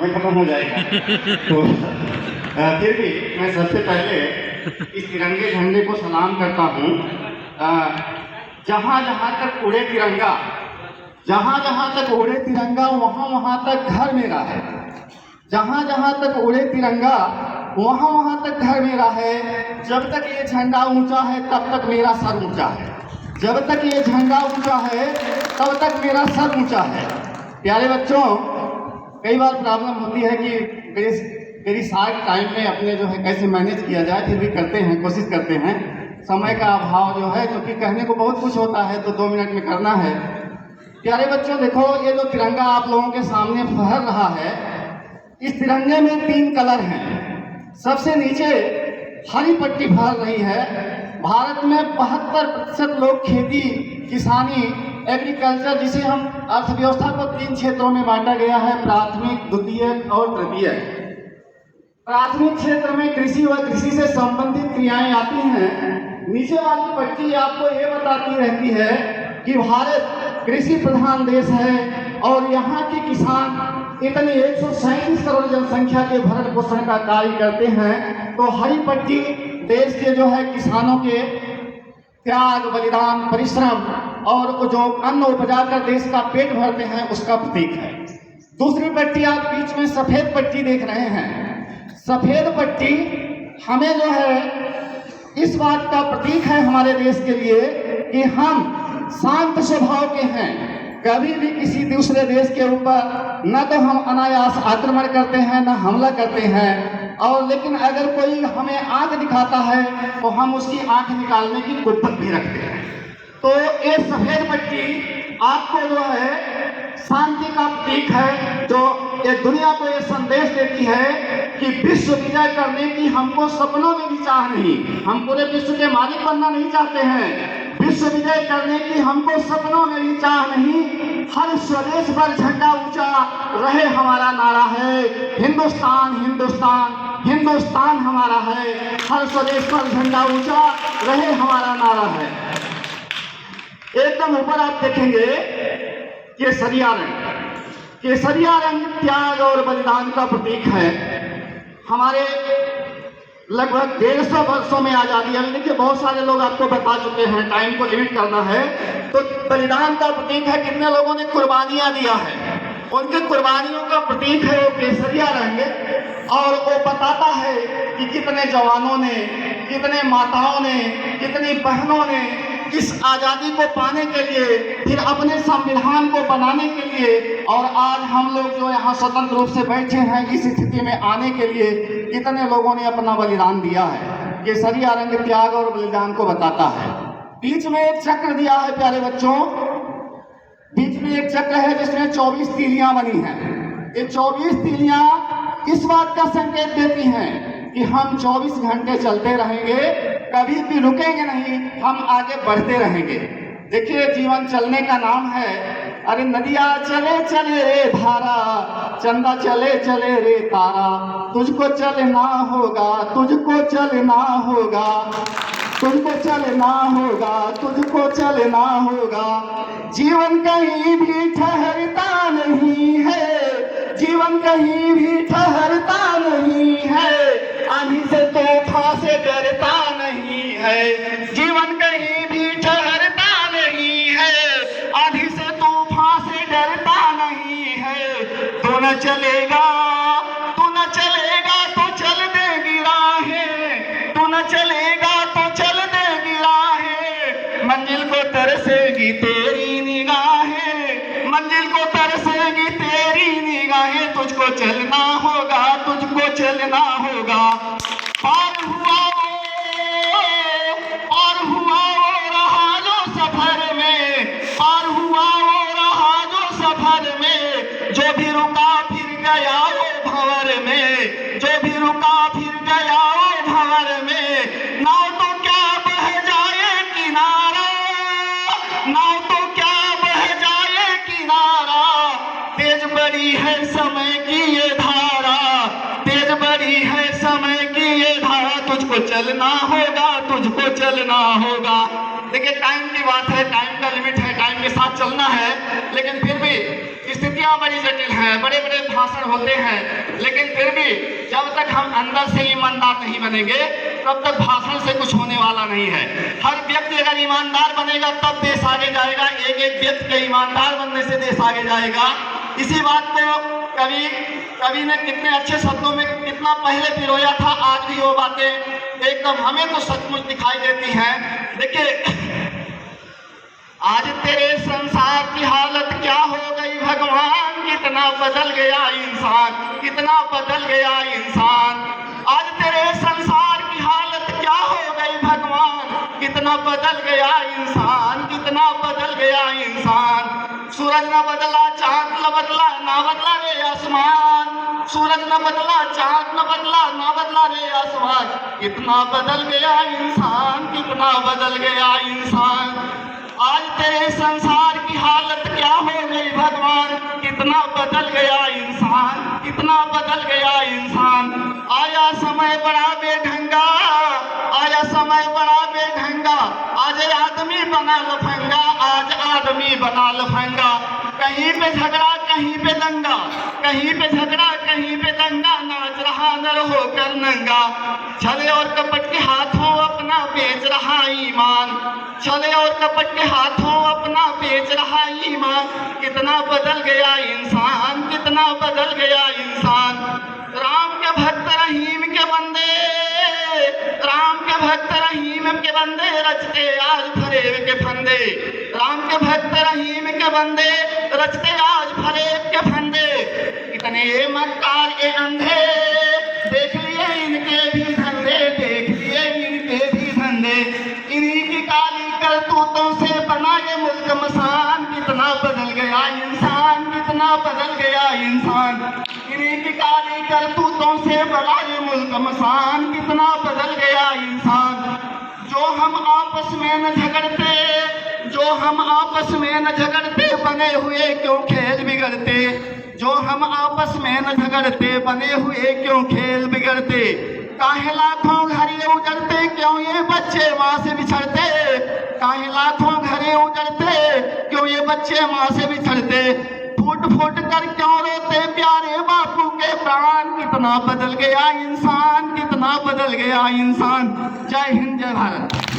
समय खत्म हो जाएगा। तो फिर भी मैं सबसे पहले इस तिरंगे झंडे को सलाम करता हूँ। जहाँ जहाँ तक उड़े तिरंगा, जहाँ जहाँ तक उड़े तिरंगा वहाँ वहाँ तक घर मेरा है। जहाँ जहाँ तक उड़े तिरंगा वहाँ वहाँ तक घर मेरा है। जब तक ये झंडा ऊंचा है तब तक मेरा सर ऊंचा है। जब तक ये झंडा ऊंचा है तब तक मेरा सर ऊंचा है। प्यारे बच्चों, कई बार प्रॉब्लम होती है कि मेरी शार्ट टाइम में अपने जो है कैसे मैनेज किया जाए, फिर भी करते हैं, कोशिश करते हैं। समय का अभाव जो है, क्योंकि कहने को बहुत कुछ होता है तो 2 मिनट में करना है। प्यारे बच्चों देखो, ये जो तिरंगा आप लोगों के सामने फहर रहा है, इस तिरंगे में 3 कलर हैं। सबसे नीचे हरी पट्टी फहर रही है। भारत में 72% लोग खेती, किसानी, एग्रीकल्चर, जिसे हम अर्थव्यवस्था को 3 क्षेत्रों में बांटा गया है, प्राथमिक, द्वितीयक और तृतीयक। प्राथमिक क्षेत्र में कृषि व कृषि से संबंधित क्रियाएं आती हैं। नीचे वाली पट्टी आपको ये बताती रहती है कि भारत कृषि प्रधान देश है और यहाँ के किसान इतनी 137 करोड़ जनसंख्या के भरण पोषण का कार्य करते हैं। तो हरी पट्टी देश के जो है किसानों के त्याग, बलिदान, परिश्रम और जो अन्न उपजा कर देश का पेट भरते हैं उसका प्रतीक है। दूसरी पट्टी आप बीच में सफेद पट्टी देख रहे हैं। सफेद पट्टी हमें जो है इस बात का प्रतीक है हमारे देश के लिए कि हम शांत स्वभाव के हैं। कभी भी किसी दूसरे देश के ऊपर न तो हम अनायास आक्रमण करते हैं, न हमला करते हैं। और लेकिन अगर कोई हमें आंख दिखाता है तो हम उसकी आंख निकालने की कुव्वत भी रखते हैं। तो ये सफेद पट्टी आपको जो है शांति का प्रतीक है, जो ये दुनिया को ये संदेश देती है कि विश्व विजय करने की हमको सपनों में भी चाह नहीं। हम पूरे विश्व के मालिक बनना नहीं चाहते हैं, विश्व विजय करने की हमको सपनों में भी चाह नहीं। हर स्वदेश पर झंडा ऊंचा रहे हमारा नारा है। हिंदुस्तान हिंदुस्तान हिंदुस्तान हमारा है। हर स्वदेश पर झंडा ऊंचा रहे हमारा नारा है। एकदम ऊपर आप देखेंगे केसरिया रंग। केसरिया रंग त्याग और बलिदान का प्रतीक है। हमारे लगभग 150 वर्षों में आजादी, अभी देखिए बहुत सारे लोग आपको बता चुके हैं, टाइम को लिमिट करना है। तो बलिदान का प्रतीक है, कितने लोगों ने कुर्बानियां दिया है, उनकी कुर्बानियों का प्रतीक है वो केसरिया रंग। और वो बताता है कि कितने जवानों ने, कितने माताओं ने, कितनी बहनों ने इस आज़ादी को पाने के लिए, फिर अपने संविधान को बनाने के लिए, और आज हम लोग जो यहाँ स्वतंत्र रूप से बैठे हैं इस स्थिति में आने के लिए, कितने लोगों ने अपना बलिदान दिया है। केसरिया रंग त्याग और बलिदान को बताता है। बीच में एक चक्र दिया है प्यारे बच्चों, बीच में एक चक्र है जिसमें 24 तीलियां बनी हैं। ये 24 तीलियां इस बात का संकेत देती हैं कि हम 24 घंटे चलते रहेंगे, कभी भी रुकेंगे नहीं, हम आगे बढ़ते रहेंगे। देखिए, जीवन चलने का नाम है। अरे नदिया चले चले रे धारा, चंदा चले चले रे तारा, तुझको चलना होगा, तुझको चलना होगा, तुझको चलना होगा, तुझको चलना होगा। जीवन कहीं भी ठहरता नहीं है, जीवन कहीं भी ठहरता नहीं है, आंधी से तूफान से डरता नहीं है। जीवन कहीं भी ठहरता नहीं है, आंधी से तूफान से डरता नहीं है। तू न चलेगा, तू न चलेगा तो चल देगी राहें, तू न चलेगा तो चल देगी राहें। मंजिल को तरसेगी तेरी निगाहें, मंजिल को तरसेगी तेरी निगाहें। तुझको चलना होगा, तुझको चलना होगा। पार हुआ वो रहा जो सफर में, पार हुआ वो रहा जो सफर में। जो भी रुका फिर गया वो भंवर में, जो भी रुका फिर गया वो भंवर में। नाव तो क्या बह जाए किनारा, नाव तो क्या बह जाए किनारा। तेज बड़ी है समय की ये धारा, तेज बड़ी है समय की ये धारा। तुझको चलना होगा, तुझको चलना होगा। देखिए टाइम की बात है, टाइम का लिमिट है, टाइम के साथ चलना है, लेकिन फिर भी स्थितियां बड़ी जटिल हैं, बड़े बड़े भाषण होते हैं, लेकिन फिर भी जब तक हम अंदर से ईमानदार नहीं बनेंगे तब तक भाषण से कुछ होने वाला नहीं है। हर व्यक्ति अगर ईमानदार बनेगा तब देश आगे जाएगा, एक एक व्यक्ति के ईमानदार बनने से देश आगे जाएगा। इसी बात को कवि ने कितने अच्छे शब्दों में कितना पहले पिरोया था, आज भी वो बातें एकदम हमें तो सचमुच दिखाई देती हैं। देखिए आज तेरे संसार की हालत क्या हो गई भगवान, कितना बदल गया इंसान, कितना बदल गया इंसान। आज तेरे संसार की हालत क्या हो गई भगवान, कितना बदल गया इंसान, कितना बदल गया इंसान। सूरज न बदला, चांद न बदला, ना बदला रे आसमान। सूरज न बदला, चांद न बदला, ना बदला रे आसमान। कितना बदल गया इंसान, कितना बदल गया इंसान। आज तेरे संसार की हालत क्या हो गई भगवान, कितना बदल गया इंसान, कितना बदल गया इंसान। आया समय बड़ा बेढंगा, आया समय बड़ा बेढंगा, आज आदमी बना लफंगा, आज आदमी बना लफंगा। कहीं पे झगड़ा कहीं पे दंगा, कहीं पे झगड़ा कहीं पे दंगा, नाच रहा नर होकर नंगा। छले और कपट के हाथों अपना बेच रहा ईमान, छले और कपट के हाथों अपना बेच रहा ईमान। कितना बदल गया इंसान, कितना बदल गया इंसान। राम के भक्त रहीम के बंदे, राम के भक्त रहीम के बंदे, रचते आज फरेब के फंदे। राम के भक्त रहीम के बंदे, रचते आज फरेब के फंदे। इतने मक्कार ए अंधे, देख लिए इनके भी धंधे, देख लिए इनके भी धंधे। इन्हीं की काली करतूतों से बना ये मुल्क मसान, कितना बदल गया इंसान, कितना बदल गया इंसान। इन्हीं की काली करतूतों से बना ये मुल्क मसान, कितना बदल गया इंसान। जो हम आपस में न झगड़ते, जो हम आपस में न झगड़ते, बने हुए क्यों खेल बिगड़ते। जो हम आपस में न झगड़ते, बने हुए क्यों खेल बिगड़ते। काहे लाखों घर ये उजड़ते, क्यों ये बच्चे माँ से बिछड़ते। काहे लाखों घरे उजड़ते, क्यों ये बच्चे माँ से बिछड़ते। फूट फूट कर क्यों रोते प्यारे बापू के प्राण, कितना बदल गया इंसान, कितना बदल गया इंसान। जय हिंद, जय भारत।